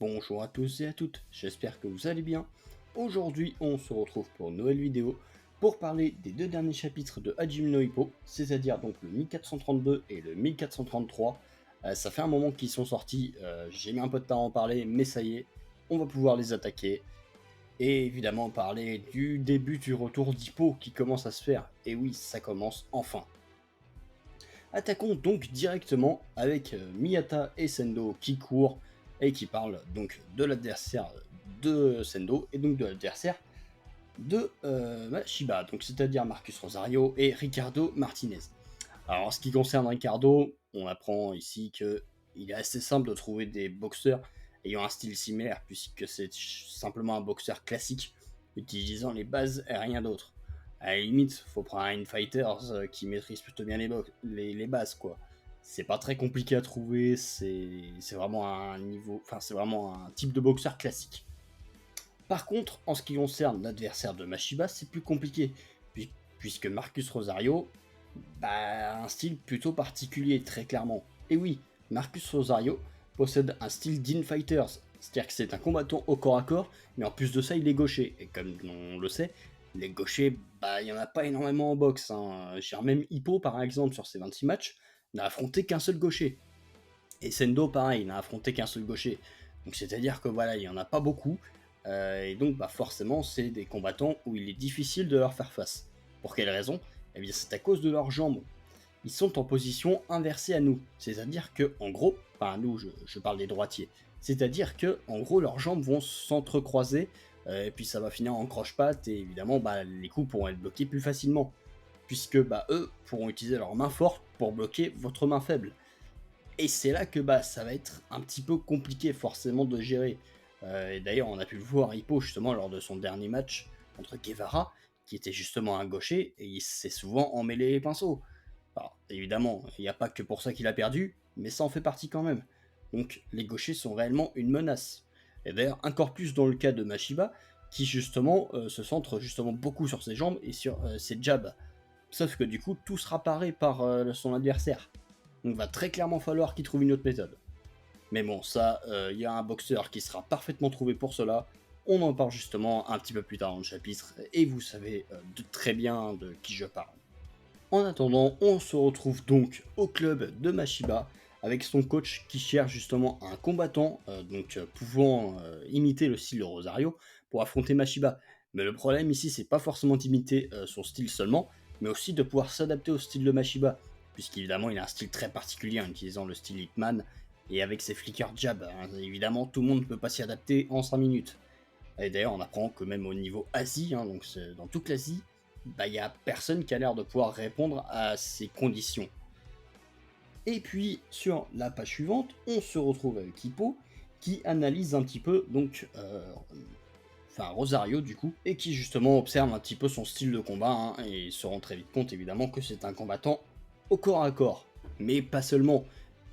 Bonjour à tous et à toutes, j'espère que vous allez bien. Aujourd'hui, on se retrouve pour une nouvelle vidéo pour parler des deux derniers chapitres de Hajime no Ippo, c'est-à-dire donc le 1432 et le 1433. Ça fait un moment qu'ils sont sortis, j'ai mis un peu de temps à en parler, mais ça y est, on va pouvoir les attaquer. Et évidemment parler du début du retour d'Hippo qui commence à se faire. Et oui, ça commence enfin. Attaquons donc directement avec Miyata et Sendo qui courent et qui parlent donc de l'adversaire de Sendo et donc de l'adversaire de Shiba, donc c'est-à-dire Marcus Rosario et Ricardo Martinez. Alors en ce qui concerne Ricardo, on apprend ici que il est assez simple de trouver des boxeurs ayant un style similaire puisque c'est simplement un boxeur classique utilisant les bases et rien d'autre. À la limite, faut prendre un fighters qui maîtrise plutôt bien les bases quoi. C'est pas très compliqué à trouver, c'est vraiment un niveau, enfin c'est vraiment un type de boxeur classique. Par contre, en ce qui concerne l'adversaire de Mashiba, c'est plus compliqué, puisque Marcus Rosario a un style plutôt particulier, très clairement. Et oui, Marcus Rosario possède un style d'Infighters, c'est-à-dire que c'est un combattant au corps à corps, mais en plus de ça, il est gaucher. Et comme on le sait, les gauchers, il n'y en a pas énormément en boxe. Même Hippo, par exemple, sur ses 26 matchs, n'a affronté qu'un seul gaucher. Et Sendo, pareil, il n'a affronté qu'un seul gaucher. Donc c'est-à-dire que voilà, il n'y en a pas beaucoup. Et donc forcément, c'est des combattants où il est difficile de leur faire face. Pour quelle raison? Eh bien c'est à cause de leurs jambes. Ils sont en position inversée à nous. C'est-à-dire que, en gros, enfin à nous, je parle des droitiers. C'est-à-dire que, en gros, leurs jambes vont s'entrecroiser, et puis ça va finir en croche-patte, et évidemment, les coups pourront être bloqués plus facilement. Puisque eux pourront utiliser leur main forte pour bloquer votre main faible. Et c'est là que ça va être un petit peu compliqué forcément de gérer. Et d'ailleurs, on a pu le voir Hippo justement lors de son dernier match contre Guevara, qui était justement un gaucher, et il s'est souvent emmêlé les pinceaux. Alors, évidemment, il n'y a pas que pour ça qu'il a perdu, mais ça en fait partie quand même. Donc, les gauchers sont réellement une menace. Et d'ailleurs, encore plus dans le cas de Mashiba, qui justement se centre justement beaucoup sur ses jambes et sur ses jabs. Sauf que du coup, tout sera paré par son adversaire. Donc va très clairement falloir qu'il trouve une autre méthode. Mais bon, ça, il y a un boxeur qui sera parfaitement trouvé pour cela. On en parle justement un petit peu plus tard dans le chapitre, et vous savez très bien de qui je parle. En attendant, on se retrouve donc au club de Mashiba, avec son coach qui cherche justement un combattant, pouvant imiter le style de Rosario, pour affronter Mashiba. Mais le problème ici, c'est pas forcément d'imiter son style seulement, mais aussi de pouvoir s'adapter au style de Mashiba, puisqu'évidemment il a un style très particulier en utilisant le style Hitman, et avec ses flicker jab, évidemment tout le monde ne peut pas s'y adapter en 5 minutes. Et d'ailleurs, on apprend que même au niveau Asie, donc dans toute l'Asie, il n'y a personne qui a l'air de pouvoir répondre à ces conditions. Et puis, sur la page suivante, on se retrouve avec Hippo, qui analyse un petit peu, Rosario du coup, et qui justement observe un petit peu son style de combat, et se rend très vite compte évidemment que c'est un combattant au corps à corps. Mais pas seulement,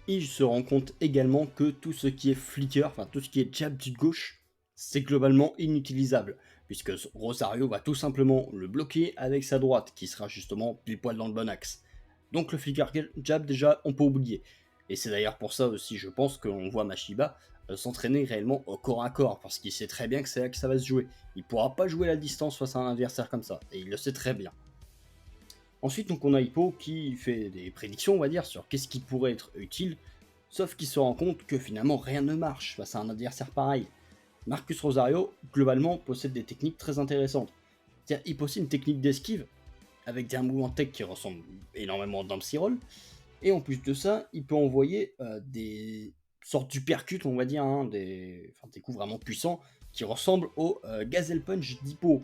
il se rend compte également que tout ce qui est flicker, enfin tout ce qui est jab du gauche, c'est globalement inutilisable, puisque Rosario va tout simplement le bloquer avec sa droite, qui sera justement pile poil dans le bon axe. Donc le flicker jab déjà, on peut oublier. Et c'est d'ailleurs pour ça aussi, je pense, qu'on voit Mashiba s'entraîner réellement au corps à corps, parce qu'il sait très bien que c'est là que ça va se jouer. Il pourra pas jouer à la distance face à un adversaire comme ça, et il le sait très bien. Ensuite, donc, on a Hippo qui fait des prédictions, on va dire, sur qu'est-ce qui pourrait être utile, sauf qu'il se rend compte que finalement rien ne marche face à un adversaire pareil. Marcus Rosario, globalement, possède des techniques très intéressantes. C'est-à-dire, il possède une technique d'esquive, avec des mouvements tech qui ressemblent énormément à Dempsey Roll, et en plus de ça, il peut envoyer des sortes d'uppercuts, on va dire, des coups vraiment puissants, qui ressemblent au Gazelle Punch d'Hippo.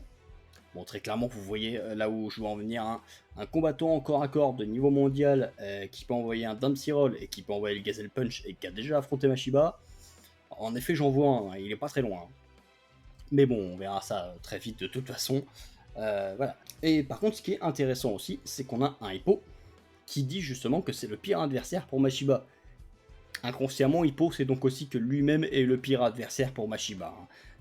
Bon, très clairement, vous voyez là où je veux en venir, un combattant corps à corps de niveau mondial qui peut envoyer un Dempsey Roll et qui peut envoyer le Gazelle Punch et qui a déjà affronté Mashiba. En effet, j'en vois un, il est pas très loin. Mais bon, on verra ça très vite de toute façon. Voilà. Et par contre, ce qui est intéressant aussi, c'est qu'on a un Hippo qui dit justement que c'est le pire adversaire pour Mashiba. Inconsciemment, Hippo sait donc aussi que lui-même est le pire adversaire pour Mashiba.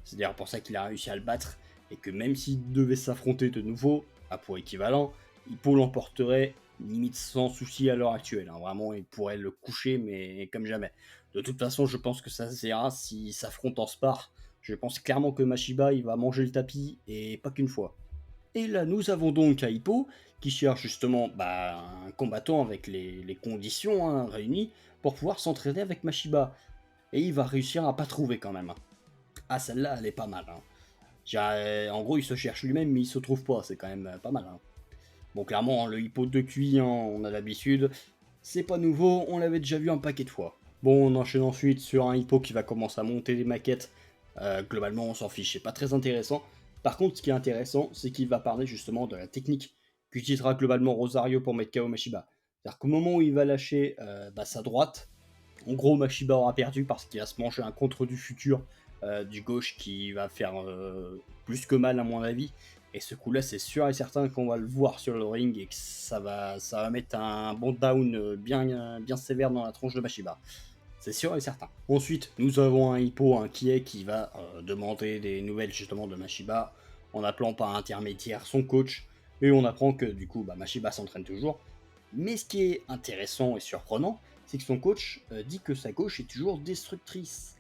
C'est d'ailleurs pour ça qu'il a réussi à le battre, et que même s'il devait s'affronter de nouveau, à poids équivalent, Hippo l'emporterait limite sans souci à l'heure actuelle. Vraiment, il pourrait le coucher, mais comme jamais. De toute façon, je pense que ça se verra s'ils s'affrontent en spar. Je pense clairement que Mashiba, il va manger le tapis, et pas qu'une fois. Et là, nous avons donc Hippo, qui cherche justement un combattant avec les conditions réunies pour pouvoir s'entraîner avec Mashiba. Et il va réussir à pas trouver quand même. Ah, celle-là, elle est pas mal. En gros, il se cherche lui-même, mais il se trouve pas. C'est quand même pas mal. Bon, clairement, le Hippo de QI, on a l'habitude. C'est pas nouveau, on l'avait déjà vu un paquet de fois. Bon, on enchaîne ensuite sur un Hippo qui va commencer à monter des maquettes. Globalement, on s'en fiche, c'est pas très intéressant. Par contre, ce qui est intéressant, c'est qu'il va parler justement de la technique qu'utilisera globalement Rosario pour mettre KO Mashiba. C'est-à-dire qu'au moment où il va lâcher sa droite, en gros, Mashiba aura perdu parce qu'il va se manger un contre du futur du gauche qui va faire plus que mal à mon avis. Et ce coup-là, c'est sûr et certain qu'on va le voir sur le ring et que ça va mettre un bon down bien sévère dans la tronche de Mashiba. C'est sûr et certain. Ensuite, nous avons un Hippo, un Kie qui va demander des nouvelles justement de Mashiba en appelant par intermédiaire son coach. Et on apprend que du coup, Mashiba s'entraîne toujours. Mais ce qui est intéressant et surprenant, c'est que son coach dit que sa gauche est toujours destructrice.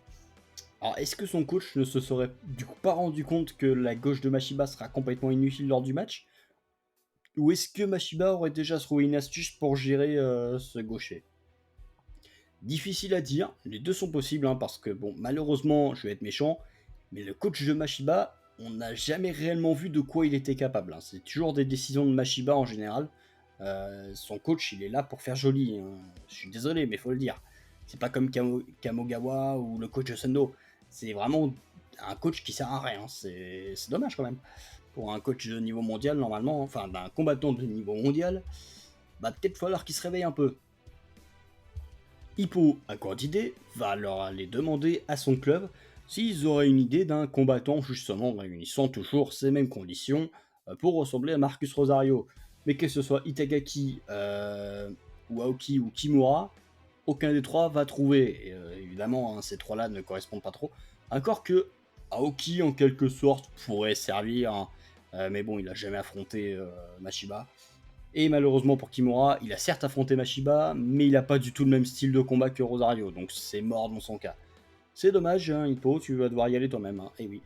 Alors, est-ce que son coach ne se serait du coup pas rendu compte que la gauche de Mashiba sera complètement inutile lors du match? Ou est-ce que Mashiba aurait déjà trouvé une astuce pour gérer ce gaucher? Difficile à dire, les deux sont possibles, parce que bon, malheureusement, je vais être méchant, mais le coach de Mashiba, on n'a jamais réellement vu de quoi il était capable. C'est toujours des décisions de Mashiba en général. Son coach, il est là pour faire joli. Je suis désolé, mais faut le dire. C'est pas comme Kamogawa ou le coach de Sendo. C'est vraiment un coach qui sert à rien. C'est dommage quand même. Pour un coach de niveau mondial, normalement, enfin d'un combattant de niveau mondial, peut-être falloir qu'il se réveille un peu. Hippo, à court d'idées, va leur aller demander à son club s'ils auraient une idée d'un combattant justement réunissant toujours ces mêmes conditions pour ressembler à Marcus Rosario. Mais que ce soit Itagaki, ou Aoki ou Kimura, aucun des trois va trouver. Et, évidemment, ces trois-là ne correspondent pas trop. Encore que Aoki, en quelque sorte, pourrait servir, mais bon, il a jamais affronté Mashiba. Et malheureusement pour Kimura, il a certes affronté Mashiba, mais il n'a pas du tout le même style de combat que Rosario, donc c'est mort dans son cas. C'est dommage, Hippo, tu vas devoir y aller toi-même, et oui.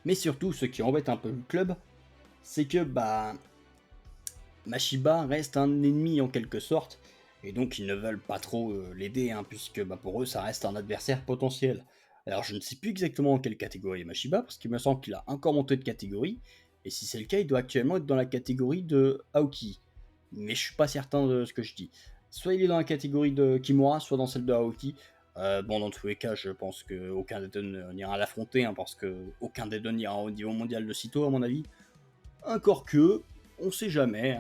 Mais surtout, ce qui embête un peu le club, c'est que Mashiba reste un ennemi en quelque sorte, et donc ils ne veulent pas trop l'aider, puisque pour eux ça reste un adversaire potentiel. Alors je ne sais plus exactement en quelle catégorie est Mashiba, parce qu'il me semble qu'il a encore monté de catégorie, et si c'est le cas, il doit actuellement être dans la catégorie de Aoki. Mais je suis pas certain de ce que je dis. Soit il est dans la catégorie de Kimura, soit dans celle de Aoki. Bon, dans tous les cas, je pense qu'aucun des deux n'ira l'affronter, parce qu'aucun des deux n'ira au niveau mondial de sitôt, à mon avis. Encore que, on sait jamais.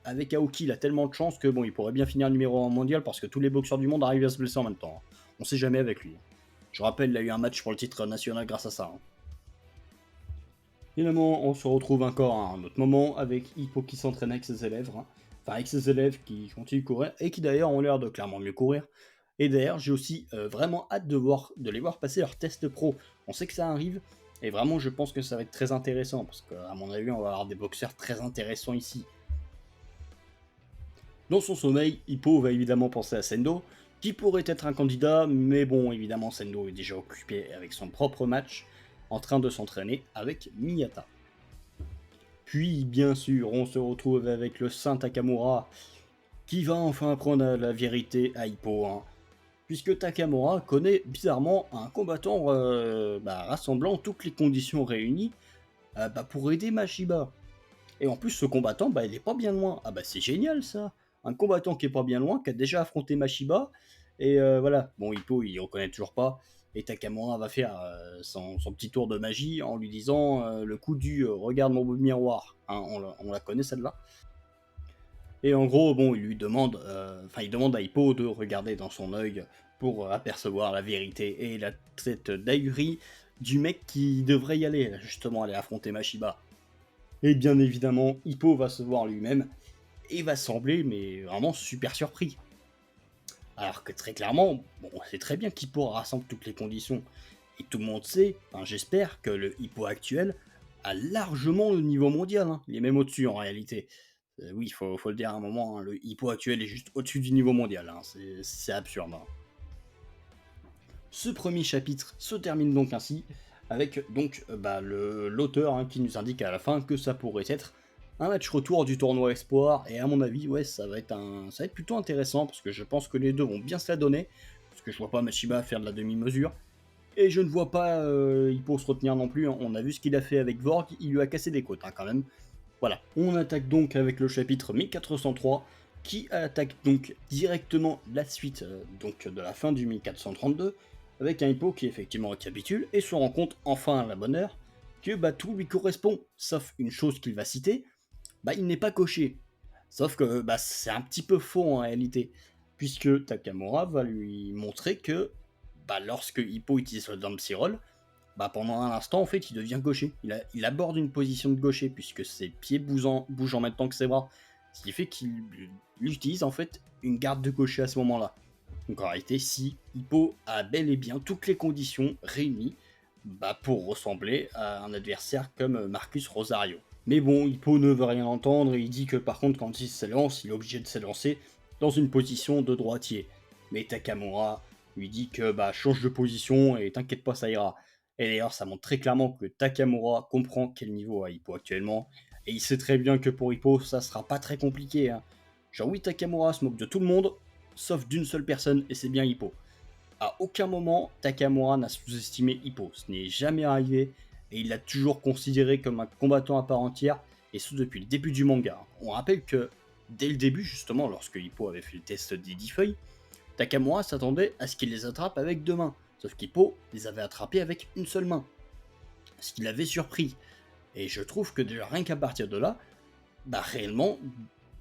Avec Aoki, il a tellement de chance que bon, il pourrait bien finir numéro 1 mondial parce que tous les boxeurs du monde arrivent à se blesser en même temps. On sait jamais avec lui. Je rappelle, il a eu un match pour le titre national grâce à ça. Finalement, on se retrouve encore à un autre moment avec Hippo qui s'entraîne avec ses élèves. Enfin, avec ses élèves qui continuent de courir et qui d'ailleurs ont l'air de clairement mieux courir. Et d'ailleurs, j'ai aussi vraiment hâte de les voir passer leur test pro. On sait que ça arrive, et vraiment, je pense que ça va être très intéressant, parce qu'à mon avis, on va avoir des boxeurs très intéressants ici. Dans son sommeil, Hippo va évidemment penser à Sendo, qui pourrait être un candidat, mais bon, évidemment, Sendo est déjà occupé avec son propre match, en train de s'entraîner avec Miyata. Puis, bien sûr, on se retrouve avec le Saint Takamura, qui va enfin apprendre la vérité à Hippo, puisque Takamura connaît bizarrement un combattant rassemblant toutes les conditions réunies pour aider Mashiba. Et en plus, ce combattant, il est pas bien loin. Ah c'est génial ça. Un combattant qui est pas bien loin, qui a déjà affronté Mashiba. Et voilà. Bon, Hippo, il reconnaît toujours pas. Et Takamura va faire son petit tour de magie en lui disant le coup du regarde mon beau miroir. On la connaît celle-là. Et en gros, bon, il demande à Hippo de regarder dans son œil pour apercevoir la vérité et cette d'ahurie du mec qui devrait y aller, justement, aller affronter Mashiba. Et bien évidemment, Hippo va se voir lui-même et va sembler, mais vraiment super surpris. Alors que très clairement, bon, c'est très bien qu'Hippo rassemble toutes les conditions. Et tout le monde sait, j'espère, que le Hippo actuel a largement le niveau mondial. Il est même au-dessus en réalité. Oui, faut le dire à un moment, hein, le hippo actuel est juste au-dessus du niveau mondial, hein, c'est absurde, hein. Ce premier chapitre se termine donc ainsi, avec donc l'auteur, hein, qui nous indique à la fin que ça pourrait être un match retour du tournoi Espoir, et à mon avis, ouais, ça va être plutôt intéressant, parce que je pense que les deux vont bien se la donner, parce que je vois pas Mashiba faire de la demi-mesure, et je ne vois pas Hippo se retenir non plus, hein. On a vu ce qu'il a fait avec Vorg, il lui a cassé des côtes, hein, quand même. Voilà, on attaque donc avec le chapitre 1403, qui attaque donc directement la suite donc de la fin du 1432, avec un hippo qui effectivement récapitule et se rend compte enfin à la bonne heure que tout lui correspond, sauf une chose qu'il va citer, il n'est pas coché. Sauf que c'est un petit peu faux en réalité, puisque Takamura va lui montrer que lorsque Hippo utilise le Dempsey Roll, pendant un instant, en fait, il devient gaucher. Il aborde une position de gaucher, puisque ses pieds bougent en même temps que ses bras. Ce qui fait qu'il utilise, en fait, une garde de gaucher à ce moment-là. Donc en réalité, si Hippo a bel et bien toutes les conditions réunies pour ressembler à un adversaire comme Marcus Rosario. Mais bon, Hippo ne veut rien entendre et il dit que par contre, quand il s'élance, il est obligé de s'élancer dans une position de droitier. Mais Takamura lui dit que change de position et t'inquiète pas, ça ira. Et d'ailleurs, ça montre très clairement que Takamura comprend quel niveau a Hippo actuellement. Et il sait très bien que pour Hippo, ça sera pas très compliqué, hein. Genre oui, Takamura se moque de tout le monde, sauf d'une seule personne, et c'est bien Hippo. À aucun moment, Takamura n'a sous-estimé Hippo, ce n'est jamais arrivé, et il l'a toujours considéré comme un combattant à part entière, et ce depuis le début du manga. On rappelle que, dès le début justement, lorsque Hippo avait fait le test des 10 feuilles, Takamura s'attendait à ce qu'il les attrape avec 2 mains, sauf qu'Hippo les avait attrapés avec une seule main, ce qui l'avait surpris. Et je trouve que déjà rien qu'à partir de là, réellement,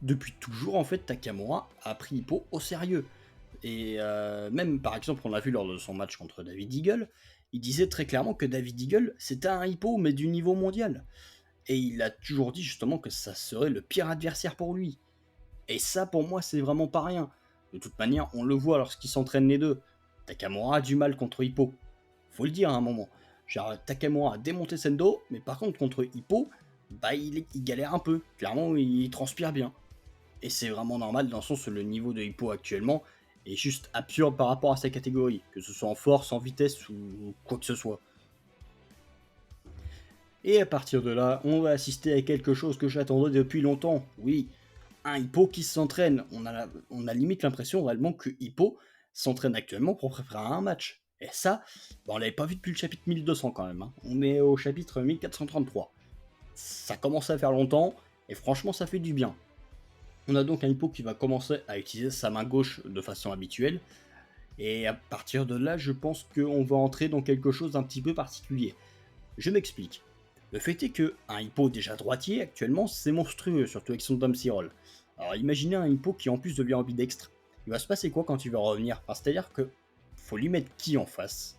depuis toujours en fait, Takamura a pris Hippo au sérieux. Et même par exemple, on l'a vu lors de son match contre David Eagle, il disait très clairement que David Eagle c'était un Hippo mais du niveau mondial. Et il a toujours dit justement que ça serait le pire adversaire pour lui. Et ça pour moi c'est vraiment pas rien. De toute manière, on le voit lorsqu'ils s'entraînent les deux. Takamura a du mal contre Hippo. Faut le dire à un moment. Genre Takamura a démonté Sendo, mais par contre contre Hippo, il galère un peu. Clairement, il transpire bien. Et c'est vraiment normal dans le sens où le niveau de Hippo actuellement est juste absurde par rapport à sa catégorie, que ce soit en force, en vitesse ou quoi que ce soit. Et à partir de là, on va assister à quelque chose que j'attendais depuis longtemps. Oui, un Hippo qui s'entraîne. On a limite l'impression réellement que Hippo s'entraîne actuellement pour préparer un match. Et ça, on l'avait pas vu depuis le chapitre 1200 quand même, hein. On est au chapitre 1433. Ça commence à faire longtemps, et franchement ça fait du bien. On a donc un Hippo qui va commencer à utiliser sa main gauche de façon habituelle, et à partir de là, je pense qu'on va entrer dans quelque chose d'un petit peu particulier. Je m'explique. Le fait est que un hippo déjà droitier, actuellement, c'est monstrueux, surtout avec son Dempsey Roll. Alors imaginez un hippo qui en plus devient ambidextre. Il va se passer quoi quand il va revenir? C'est-à-dire que faut lui mettre qui en face?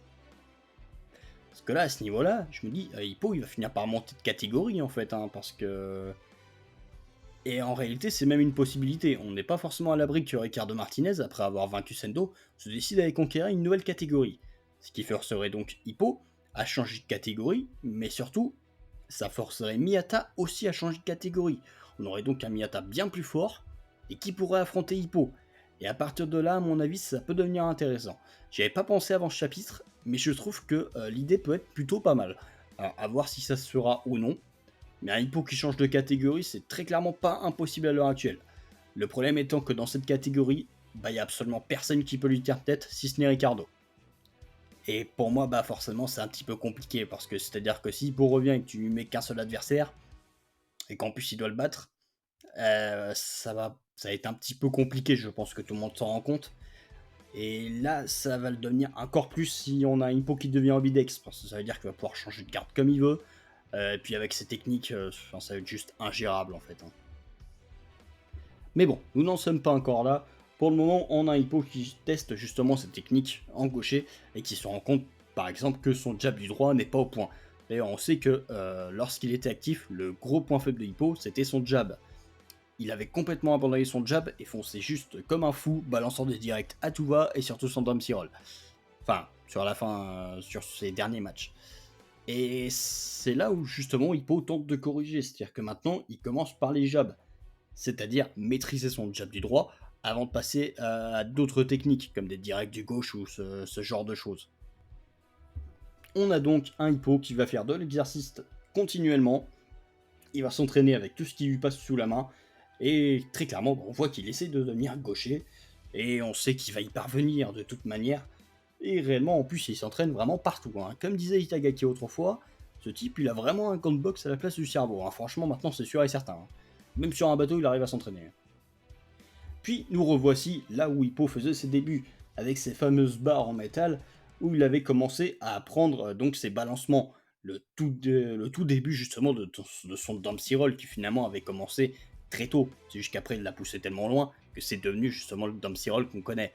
Parce que là, à ce niveau-là, je me dis, hippo, il va finir par monter de catégorie en fait, hein, parce que... Et en réalité, c'est même une possibilité. On n'est pas forcément à l'abri que Ricardo Martinez, après avoir vaincu Sendo, se décide à conquérir une nouvelle catégorie. Ce qui forcerait donc Hippo à changer de catégorie, mais surtout, ça forcerait Miyata aussi à changer de catégorie. On aurait donc un Miyata bien plus fort, et qui pourrait affronter Hippo. Et à partir de là, à mon avis, ça peut devenir intéressant. J'y avais pas pensé avant ce chapitre, mais je trouve que l'idée peut être plutôt pas mal. Alors, à voir si ça se fera ou non. Mais un hippo qui change de catégorie, c'est très clairement pas impossible à l'heure actuelle. Le problème étant que dans cette catégorie, il y a absolument personne qui peut lui tenir tête si ce n'est Ricardo. Et pour moi, forcément, c'est un petit peu compliqué parce que c'est-à-dire que si Hippo revient et que tu lui mets qu'un seul adversaire et qu'en plus il doit le battre, ça va être un petit peu compliqué. Je pense que tout le monde s'en rend compte. Et là, ça va le devenir encore plus si on a un Hippo qui devient ambidex, parce que ça veut dire qu'il va pouvoir changer de garde comme il veut. Et puis avec ces techniques, ça va être juste ingérable en fait, hein. Mais bon, nous n'en sommes pas encore là. Pour le moment, on a un Hippo qui teste justement cette technique en gaucher et qui se rend compte par exemple que son jab du droit n'est pas au point. D'ailleurs, on sait que lorsqu'il était actif, le gros point faible de Hippo, c'était son jab. Il avait complètement abandonné son jab et fonçait juste comme un fou, balançant des directs à tout va et surtout son Dempsey Roll. Enfin, sur la fin, sur ses derniers matchs. Et c'est là où justement Hippo tente de corriger, c'est-à-dire que maintenant il commence par les jabs. c'est-à-dire maîtriser son jab du droit avant de passer à d'autres techniques, comme des directs du gauche ou ce genre de choses. On a donc un hippo qui va faire de l'exercice continuellement, il va s'entraîner avec tout ce qui lui passe sous la main, et très clairement, on voit qu'il essaie de devenir gaucher, et on sait qu'il va y parvenir de toute manière, et réellement, en plus, il s'entraîne vraiment partout, hein. Comme disait Itagaki autrefois, ce type, il a vraiment un camp de boxe à la place du cerveau, hein. Franchement, maintenant, c'est sûr et certain, hein. Même sur un bateau, il arrive à s'entraîner. Puis, nous revoici là où Hippo faisait ses débuts, avec ses fameuses barres en métal, où il avait commencé à apprendre donc ses balancements. Le tout début justement de son Dempsey Roll, qui finalement avait commencé très tôt. C'est juste qu'après, il l'a poussé tellement loin que c'est devenu justement le Dempsey Roll qu'on connaît.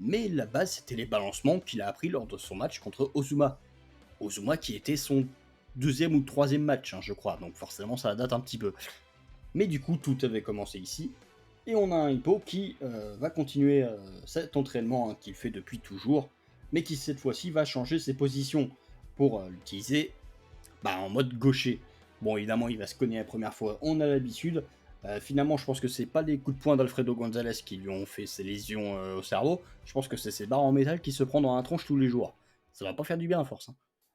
Mais la base, c'était les balancements qu'il a appris lors de son match contre Ozuma. Ozuma qui était son deuxième ou troisième match, hein, je crois, donc forcément ça date un petit peu. Mais du coup, tout avait commencé ici, et on a un hippo qui va continuer cet entraînement, hein, qu'il fait depuis toujours, mais qui cette fois-ci va changer ses positions pour l'utiliser en mode gaucher. Bon, évidemment, il va se cogner la première fois, on a l'habitude. Finalement, je pense que c'est pas les coups de poing d'Alfredo Gonzalez qui lui ont fait ses lésions au cerveau. Je pense que c'est ces barres en métal qui se prend dans la tronche tous les jours. Ça va pas faire du bien à force, hein.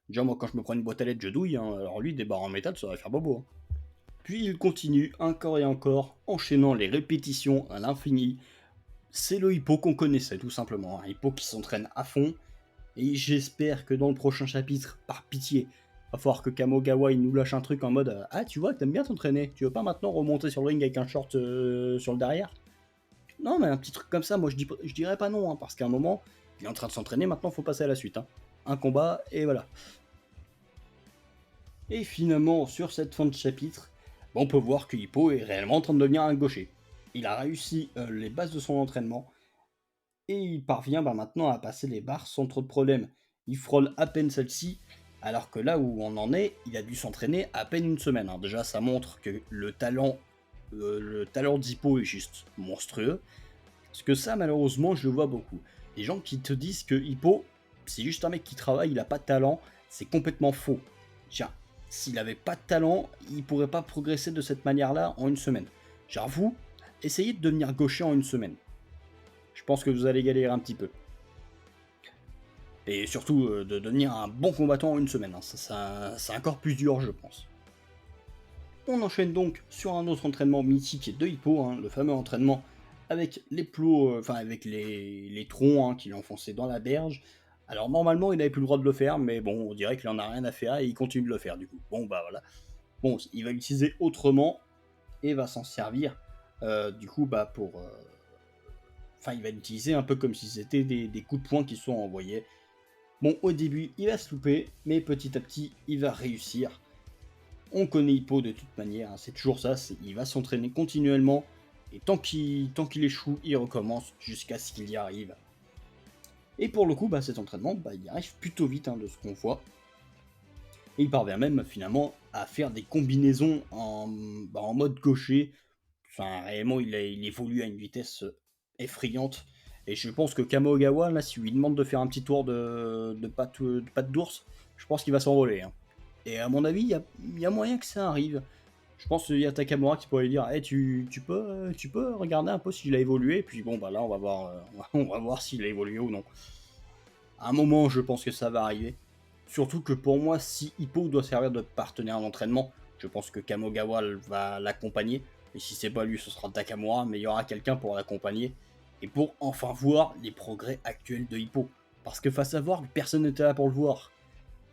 Déjà, moi, quand je me prends une boîte à lettres, je douille, hein. Alors lui, des barres en métal, ça va faire bobo, hein. Puis il continue encore et encore, enchaînant les répétitions à l'infini. C'est le hippo qu'on connaissait tout simplement, un hippo qui s'entraîne à fond, et j'espère que dans le prochain chapitre, par pitié, va falloir que Kamogawa il nous lâche un truc en mode ah, tu vois, t'aimes bien t'entraîner, tu veux pas maintenant remonter sur le ring avec un short sur le derrière? Non, mais un petit truc comme ça, moi je dirais pas non, hein, parce qu'à un moment, il est en train de s'entraîner, maintenant faut passer à la suite, hein. Un combat, et voilà. Et finalement, sur cette fin de chapitre, on peut voir que Hippo est réellement en train de devenir un gaucher. Il a réussi les bases de son entraînement, et il parvient maintenant à passer les barres sans trop de problèmes. Il frôle à peine celle-ci, alors que là où on en est, il a dû s'entraîner à peine une semaine, hein. Déjà, ça montre que le talent d'Hippo est juste monstrueux. Parce que ça, malheureusement, je le vois beaucoup. Les gens qui te disent que Hippo, c'est juste un mec qui travaille, il a pas de talent, c'est complètement faux. Tiens, s'il avait pas de talent, il pourrait pas progresser de cette manière-là en une semaine. Genre vous, essayez de devenir gaucher en une semaine. Je pense que vous allez galérer un petit peu. Et surtout de devenir un bon combattant en une semaine, hein. C'est encore plus dur, je pense. On enchaîne donc sur un autre entraînement mythique de Hippo, hein, le fameux entraînement avec les plots, avec les troncs, hein, qu'il enfonçait dans la berge. Alors normalement il n'avait plus le droit de le faire, mais bon, on dirait qu'il en a rien à faire et il continue de le faire du coup. Bon bah voilà. Bon, il va l'utiliser autrement et va s'en servir du coup pour... il va l'utiliser un peu comme si c'était des coups de poing qui sont envoyés. Bon, au début il va se louper, mais petit à petit il va réussir. On connaît Hippo de toute manière, hein, c'est toujours ça, il va s'entraîner continuellement, et tant qu'il échoue, il recommence jusqu'à ce qu'il y arrive. Et pour le coup, cet entraînement, il arrive plutôt vite, hein, de ce qu'on voit, et il parvient même finalement à faire des combinaisons en mode gaucher. Enfin, réellement, il évolue à une vitesse effrayante, et je pense que Kamogawa, là, si lui demande de faire un petit tour de patte d'ours, je pense qu'il va s'envoler, hein. Et à mon avis, il y a moyen que ça arrive. Je pense qu'il y a Takamura qui pourrait lui dire hey, tu peux regarder un peu s'il a évolué, et puis bon, là, on va voir, on va voir s'il a évolué ou non. À un moment, je pense que ça va arriver. Surtout que pour moi, si Hippo doit servir de partenaire d'entraînement, je pense que Kamogawa va l'accompagner. Et si c'est pas lui, ce sera Takamura, mais il y aura quelqu'un pour l'accompagner. Et pour enfin voir les progrès actuels de Hippo. Parce que face à voir, personne n'était là pour le voir.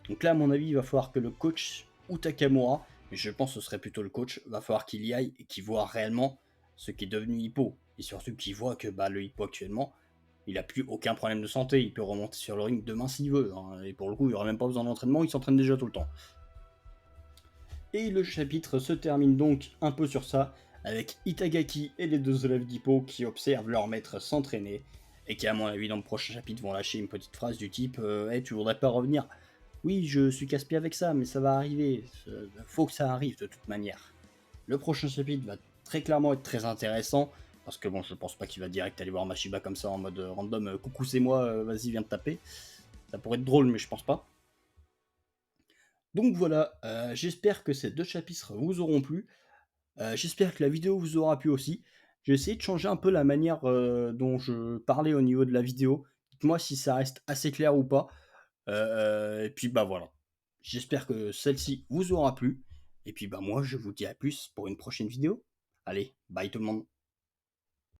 Donc là, à mon avis, il va falloir que le coach ou Takamura, mais je pense que ce serait plutôt le coach, va falloir qu'il y aille et qu'il voit réellement ce qui est devenu Hippo. Et surtout qu'il voit que le Hippo actuellement, il a plus aucun problème de santé, il peut remonter sur le ring demain s'il veut, hein. Et pour le coup, il aura même pas besoin d'entraînement, il s'entraîne déjà tout le temps. Et le chapitre se termine donc un peu sur ça, avec Itagaki et les deux élèves d'Hippo qui observent leur maître s'entraîner, et qui à mon avis dans le prochain chapitre vont lâcher une petite phrase du type hey, tu voudrais pas revenir? Oui, je suis casse-pied avec ça, mais ça va arriver. Faut que ça arrive de toute manière. Le prochain chapitre va très clairement être très intéressant, parce que bon, je pense pas qu'il va direct aller voir Mashiba comme ça en mode random, coucou c'est moi, vas-y viens te taper. Ça pourrait être drôle, mais je pense pas. Donc voilà, j'espère que ces deux chapitres vous auront plu. J'espère que la vidéo vous aura plu aussi. J'ai essayé de changer un peu la manière, dont je parlais au niveau de la vidéo. Dites-moi si ça reste assez clair ou pas. Et puis, bah, voilà. J'espère que celle-ci vous aura plu et puis, bah, moi je vous dis à plus pour une prochaine vidéo. Allez, bye tout le monde.